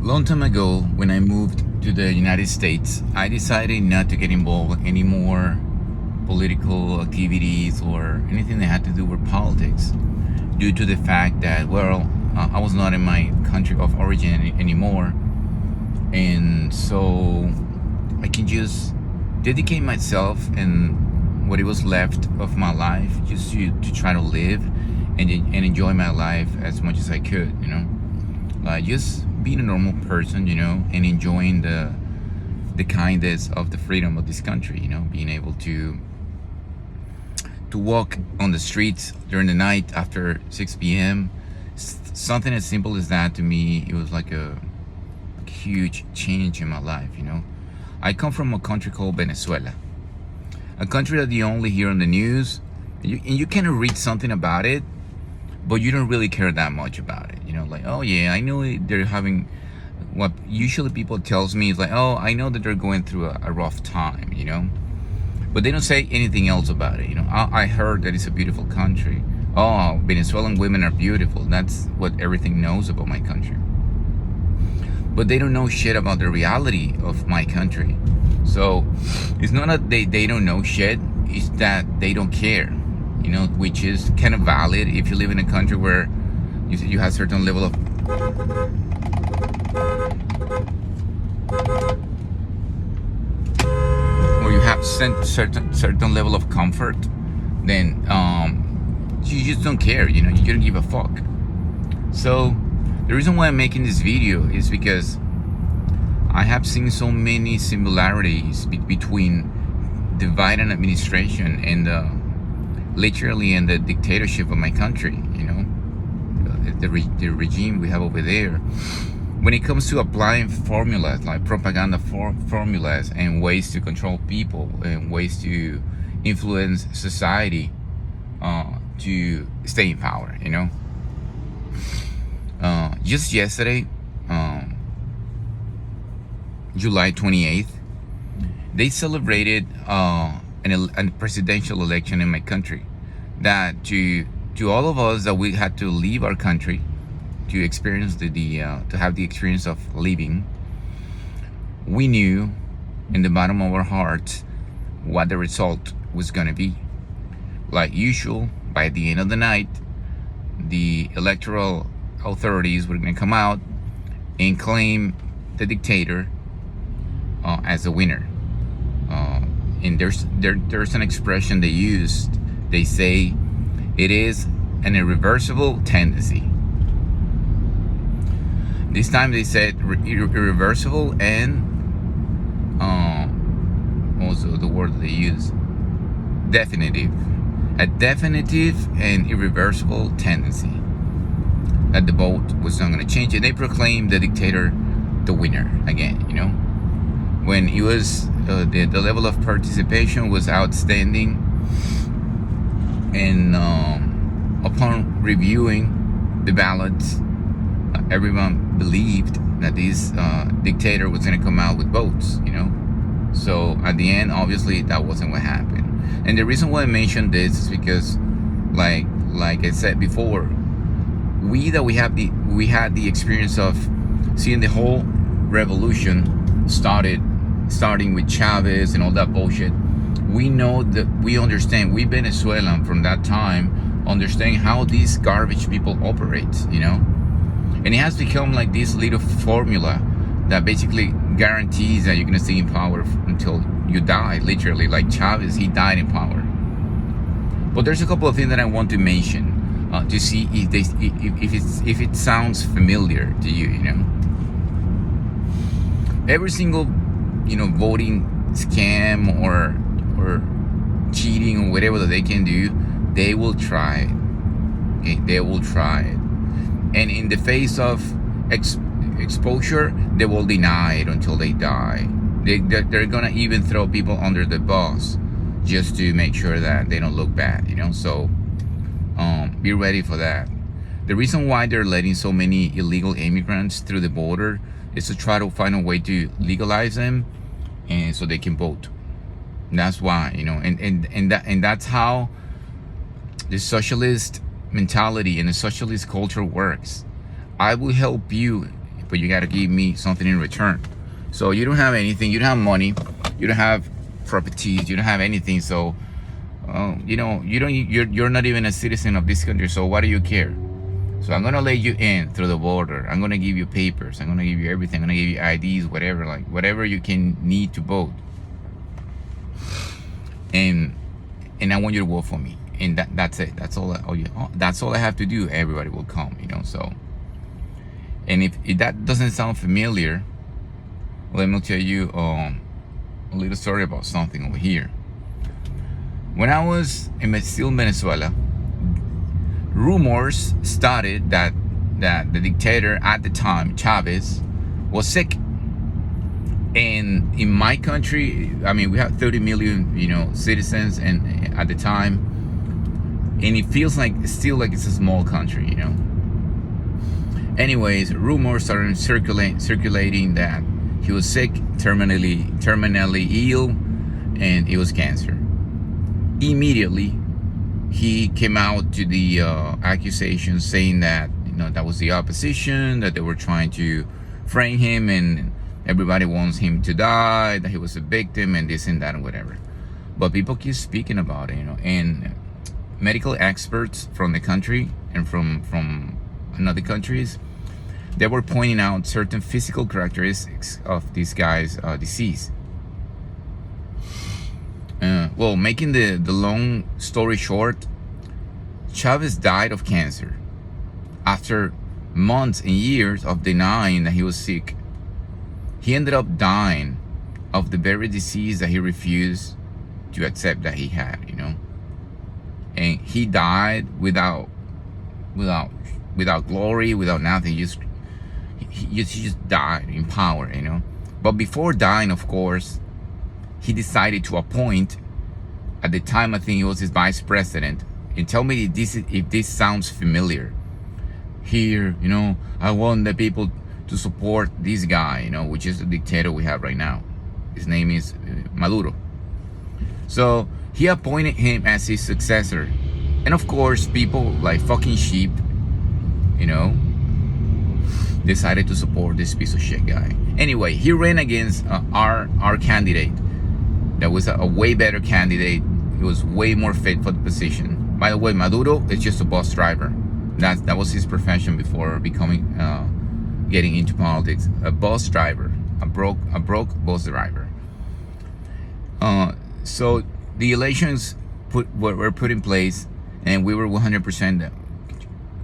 Long time ago, when I moved to the United States, I decided not to get involved in any more political activities or anything that had to do with politics, due to the fact that, well, I was not in my country of origin anymore, and so I can just dedicate myself and what it was left of my life just to try to live and enjoy my life as much as I could, like just being a normal person, and enjoying the kindness of the freedom of this country, being able to walk on the streets during the night after 6 p.m. Something as simple as that, to me, it was like a huge change in my life. I come from a country called Venezuela, a country that you only hear on the news, and you kind of read something about it, but you don't really care that much about it. Like, oh yeah, I know they're having, what usually people tells me is like, oh, I know that they're going through a rough time, but they don't say anything else about it. I heard that it's a beautiful country. Oh, Venezuelan women are beautiful. That's what everything knows about my country. But they don't know shit about the reality of my country. So it's not that they don't know shit, it's that they don't care, which is kind of valid if you live in a country where you have certain level of where you have certain level of comfort, then you just don't care, you don't give a fuck. So the reason why I'm making this video is because I have seen so many similarities between the Biden administration and literally in the dictatorship of my country, the regime we have over there, when it comes to applying formulas like propaganda formulas and ways to control people and ways to influence society to stay in power. Just yesterday, July 28th, they celebrated a presidential election in my country, that to all of us that we had to leave our country to experience to have the experience of living, we knew in the bottom of our hearts what the result was going to be. Like usual, by the end of the night, the electoral authorities were going to come out and claim the dictator as a winner. And there's an expression they used. They say it is an irreversible tendency. This time they said irreversible and also the word they use, definitive. A definitive and irreversible tendency that the vote was not going to change, and they proclaimed the dictator the winner again. When it was the level of participation was outstanding, and upon reviewing the ballots, everyone believed that this dictator was going to come out with votes. So at the end, obviously, that wasn't what happened. And the reason why I mentioned this is because, like I said before, we had the experience of seeing the whole revolution starting with Chavez and all that bullshit. We know that we understand. We Venezuelan from that time understand how these garbage people operate. And it has become like this little formula that basically guarantees that you're gonna stay in power until you die, literally. Like Chavez, he died in power. But there's a couple of things that I want to mention to see if it sounds familiar to you. Every single voting scam or cheating or whatever that they can do, they will try it. Okay, they will try it, and in the face of exposure, they will deny it until they die. They're gonna even throw people under the bus just to make sure that they don't look bad. So be ready for that. The reason why they're letting so many illegal immigrants through the border is to try to find a way to legalize them, and so they can vote. That's why, and that's how the socialist mentality and the socialist culture works. I will help you but you got to give me something in return. So you don't have anything, you don't have money, you don't have properties, you don't have anything. So you're not even a citizen of this country, so why do you care? So I'm gonna let you in through the border. I'm gonna give you papers, I'm gonna give you everything, I'm gonna give you IDs, whatever, like whatever you can need to vote. And I want you to vote for me. And that's it. That's all that's all I have to do. Everybody will come, so. And if that doesn't sound familiar, let me tell you a little story about something over here. When I was still in Venezuela, rumors started that the dictator at the time, Chavez, was sick. And in my country, I mean, we have 30 million, citizens, and at the time, and it feels like still like it's a small country, Anyways, rumors started circulating that he was sick, terminally ill, and it was cancer. Immediately, he came out to the accusations saying that that was the opposition, that they were trying to frame him, and everybody wants him to die, that he was a victim, and this and that and whatever. But people keep speaking about it, and medical experts from the country and from other countries, they were pointing out certain physical characteristics of this guy's disease. Well, making the long story short, Chavez died of cancer after months and years of denying that he was sick. He ended up dying of the very disease that he refused to accept that he had, And he died without glory, without nothing. He just died in power, But before dying, of course, he decided to appoint, at the time I think he was his vice president, and tell me if this sounds familiar. Here, I want the people to support this guy, which is the dictator we have right now. His name is Maduro. So he appointed him as his successor. And of course, people like fucking sheep, decided to support this piece of shit guy. Anyway, he ran against our candidate. That was a way better candidate. He was way more fit for the position. By the way, Maduro is just a bus driver. That was his profession before getting into politics. A bus driver, a broke bus driver. So the elections were put in place, and we were 100%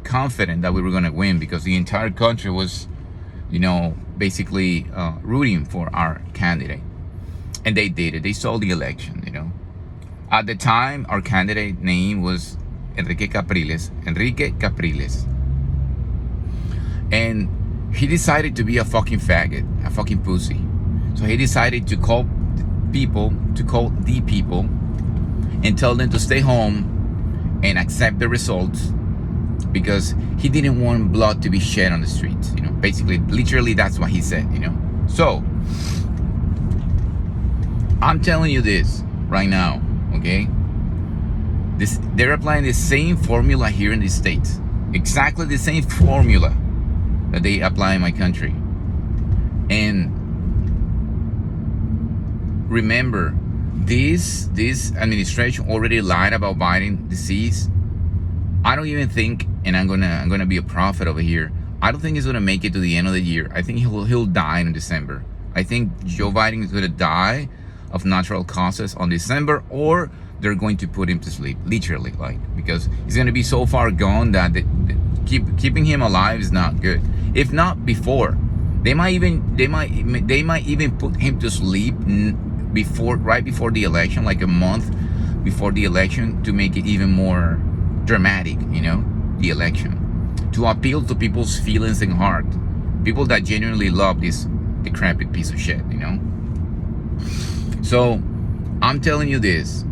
confident that we were going to win, because the entire country was, basically rooting for our candidate. And they did it. They stole the election, At the time, our candidate name was Enrique Capriles. And he decided to be a fucking faggot, a fucking pussy. So he decided to call the people and tell them to stay home and accept the results, because he didn't want blood to be shed on the streets. Basically, literally, that's what he said. So I'm telling you this right now, okay? They're applying the same formula here in the States, exactly the same formula that they apply in my country. And remember, this administration already lied about Biden's disease. I don't even think, and I'm gonna be a prophet over here, I don't think he's gonna make it to the end of the year. I think he'll die in December. I think Joe Biden is gonna die of natural causes on December, or they're going to put him to sleep, literally, because he's gonna be so far gone that keeping him alive is not good. If not before, they might even put him to sleep right before the election, like a month before the election, to make it even more dramatic, the election, to appeal to people's feelings and heart, people that genuinely love this decrepit piece of shit, So I'm telling you this: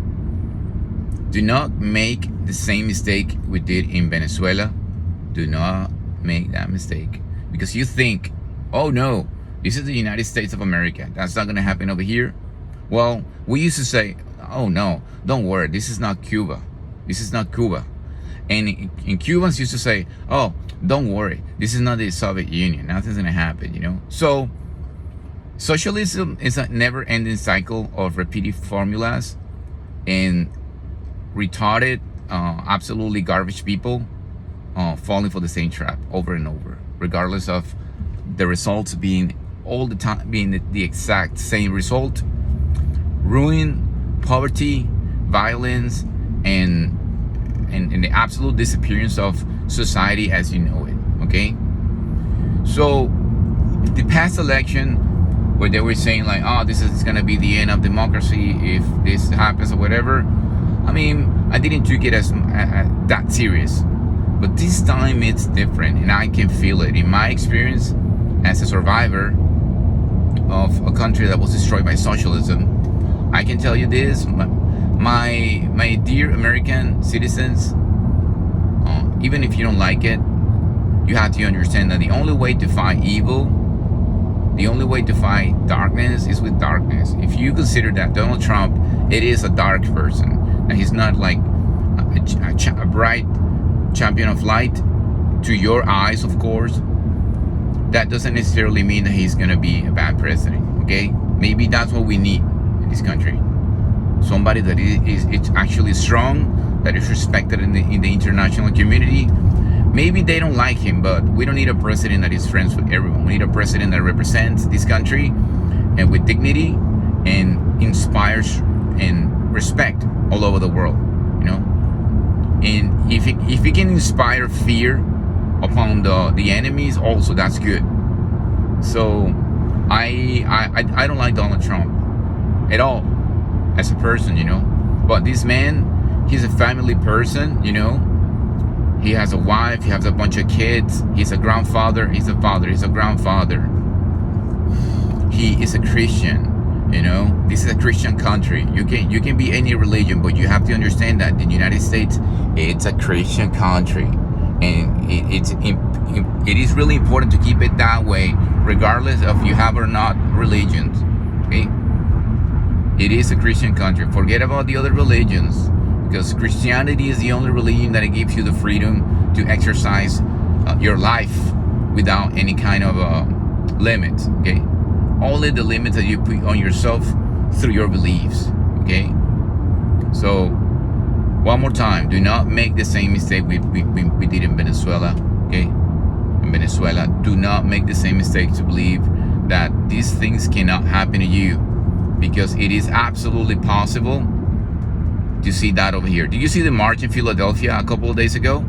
do not make the same mistake we did in Venezuela. Do not make that mistake, because you think, oh no, this is the United States of America, that's not going to happen over here. Well, we used to say, oh no, don't worry, this is not Cuba. And Cubans used to say, oh, don't worry, this is not the Soviet Union, nothing's gonna happen, you know. So socialism is a never-ending cycle of repeated formulas and retarded, absolutely garbage people falling for the same trap over and over, regardless of the results being all the time being the exact same result: ruin, poverty, violence, and the absolute disappearance of society as you know it. Okay, so the past election, where they were saying like, oh, this is gonna be the end of democracy if this happens or whatever, I mean, I didn't take it as that serious. But this time it's different, and I can feel it in my experience as a survivor of a country that was destroyed by socialism. I can tell you this, my dear American citizens, even if you don't like it, you have to understand that the only way to fight evil, the only way to fight darkness is with darkness. If you consider that Donald Trump, it is a dark person, and he's not like a bright champion of light to your eyes, of course, that doesn't necessarily mean that he's gonna be a bad president. Okay, maybe that's what we need in this country: somebody that is actually strong, that is respected in the international community. Maybe they don't like him, but we don't need a president that is friends with everyone. We need a president that represents this country and with dignity and inspires and respect all over the world, you know. And if he can inspire fear upon the enemies, also that's good. So I don't like Donald Trump at all as a person, you know. But this man, he's a family person, you know. He has a wife, he has a bunch of kids, he's a grandfather, he's a father, he's a grandfather. He is a Christian, you know. This is a Christian country. You can be any religion, but you have to understand that the United States, it's a Christian country, and it is really important to keep it that way, regardless of you have or not religions. Okay, it is a Christian country. Forget about the other religions, because Christianity is the only religion that gives you the freedom to exercise your life without any kind of limits. Okay, only the limits that you put on yourself through your beliefs. Okay, so one more time, do not make the same mistake we did in Venezuela. Okay, in Venezuela, do not make the same mistake to believe that these things cannot happen to you, because it is absolutely possible to see that over here. Did you see the march in Philadelphia a couple of days ago?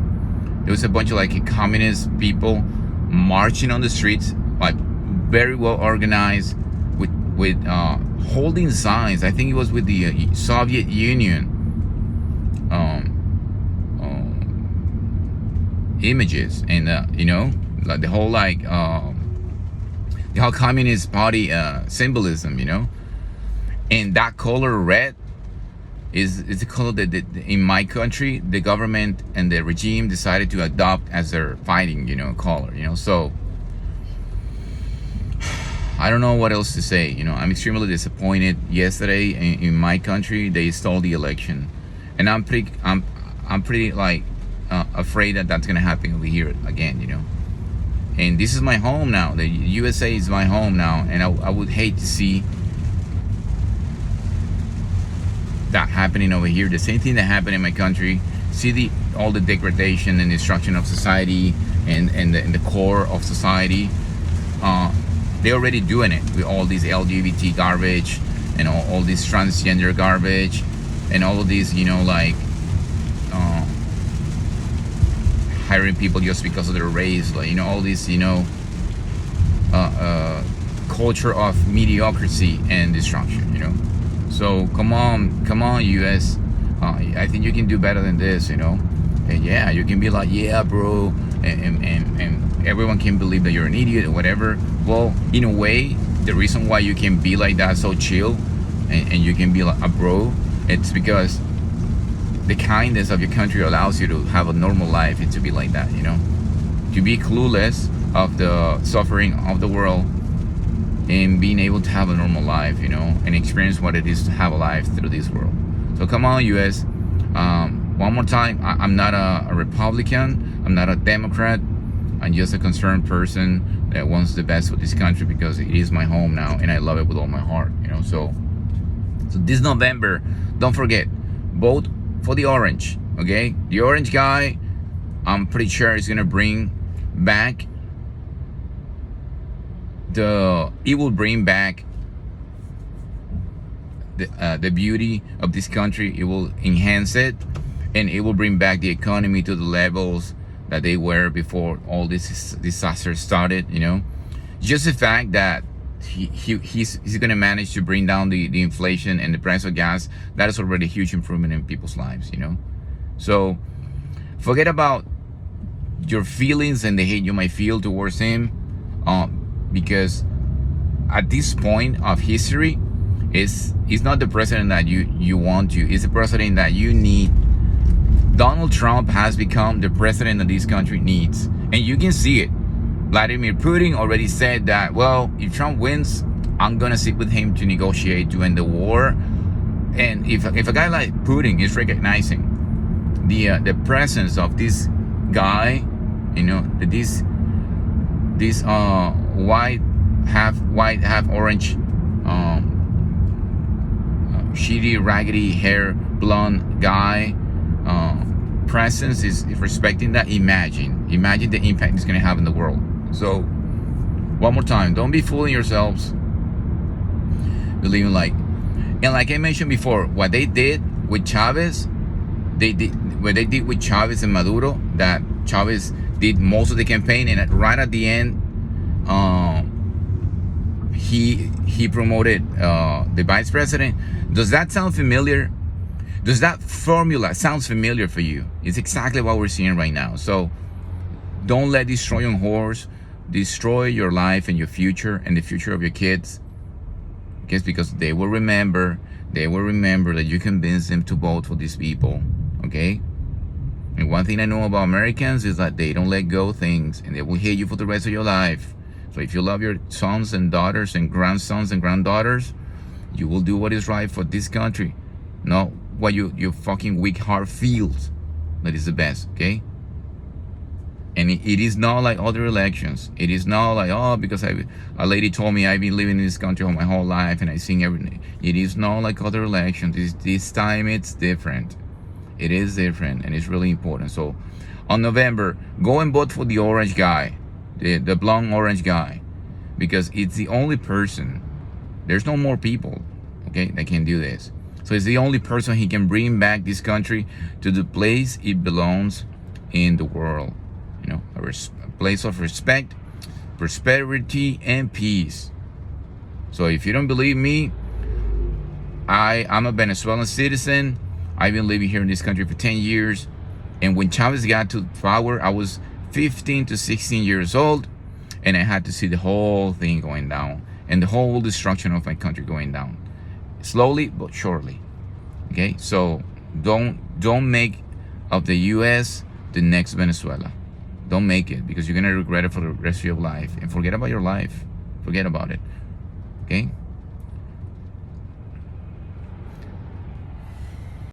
There was a bunch of like communist people marching on the streets, like very well organized, with holding signs. I think it was with the Soviet Union images, and you know, like the whole Communist Party symbolism, you know. And that color red is the color that in my country the government and the regime decided to adopt as their fighting, you know, color, you know. So I don't know what else to say, you know. I'm extremely disappointed. Yesterday in my country they stole the election, and I'm pretty like afraid that that's gonna happen over here again, you know. And this is my home now. The USA is my home now, and I would hate to see that happening over here. The same thing that happened in my country. See all the degradation and destruction of society and the core of society. They're already doing it with all these LGBT garbage and all this transgender garbage and all of these, you know, like hiring people just because of their race, like, you know, all this, you know, culture of mediocrity and destruction, you know. So come on, US. I think you can do better than this, you know. And yeah, you can be like, yeah, bro, and everyone can believe that you're an idiot or whatever. Well, in a way, the reason why you can be like that, so chill, and you can be like a bro, it's because the kindness of your country allows you to have a normal life and to be like that, you know. To be clueless of the suffering of the world and being able to have a normal life, you know, and experience what it is to have a life through this world. So come on, US. One more time, I'm not a Republican, I'm not a Democrat, I'm just a concerned person that wants the best for this country because it is my home now and I love it with all my heart, you know. So this November, don't forget, vote for the orange, okay? The orange guy, I'm pretty sure is gonna bring back it will bring back the beauty of this country. It will enhance it, and it will bring back the economy to the levels that they were before all this disaster started, you know. Just the fact that he's going to manage to bring down the inflation and the price of gas, that is already a huge improvement in people's lives, you know. So forget about your feelings and the hate you might feel towards him, because at this point of history, he's not the president that you want to. It's the president that you need. Donald Trump has become the president that this country needs, and you can see it. Vladimir Putin already said that, well, if Trump wins, I'm gonna sit with him to negotiate to end the war. And if a guy like Putin is recognizing the presence of this guy, you know, this white half orange, shitty raggedy hair blonde guy presence is respecting that, imagine the impact it's going to have in the world. So one more time, don't be fooling yourselves believing like I mentioned before, what they did with Chavez, what they did with Chavez and Maduro, that Chavez did most of the campaign, and right at the end he promoted the vice president. Does that sound familiar? Does that formula sounds familiar for you? It's exactly what we're seeing right now. So don't let this Trojan horse destroy your life and your future and the future of your kids. Because they will remember that you convinced them to vote for these people, okay? And one thing I know about Americans is that they don't let go things, and they will hate you for the rest of your life. So if you love your sons and daughters and grandsons and granddaughters, you will do what is right for this country, not what your fucking weak heart feels that is the best, okay? And it is not like other elections. It is not like, oh, because a lady told me I've been living in this country all my whole life and I sing everything. It is not like other elections. This time it's different. It is different, and it's really important. So on November, go and vote for the orange guy, the blonde orange guy, because it's the only person. There's no more people, okay, that can do this. So it's the only person he can bring back this country to the place it belongs in the world. You know, a place of respect, prosperity, and peace. So if you don't believe me, I'm a Venezuelan citizen. I've been living here in this country for 10 years. And when Chavez got to power, I was 15 to 16 years old. And I had to see the whole thing going down. And the whole destruction of my country going down. Slowly but surely. Okay? So don't make of the US the next Venezuela. Don't make it, because you're going to regret it for the rest of your life. And forget about your life. Forget about it. Okay?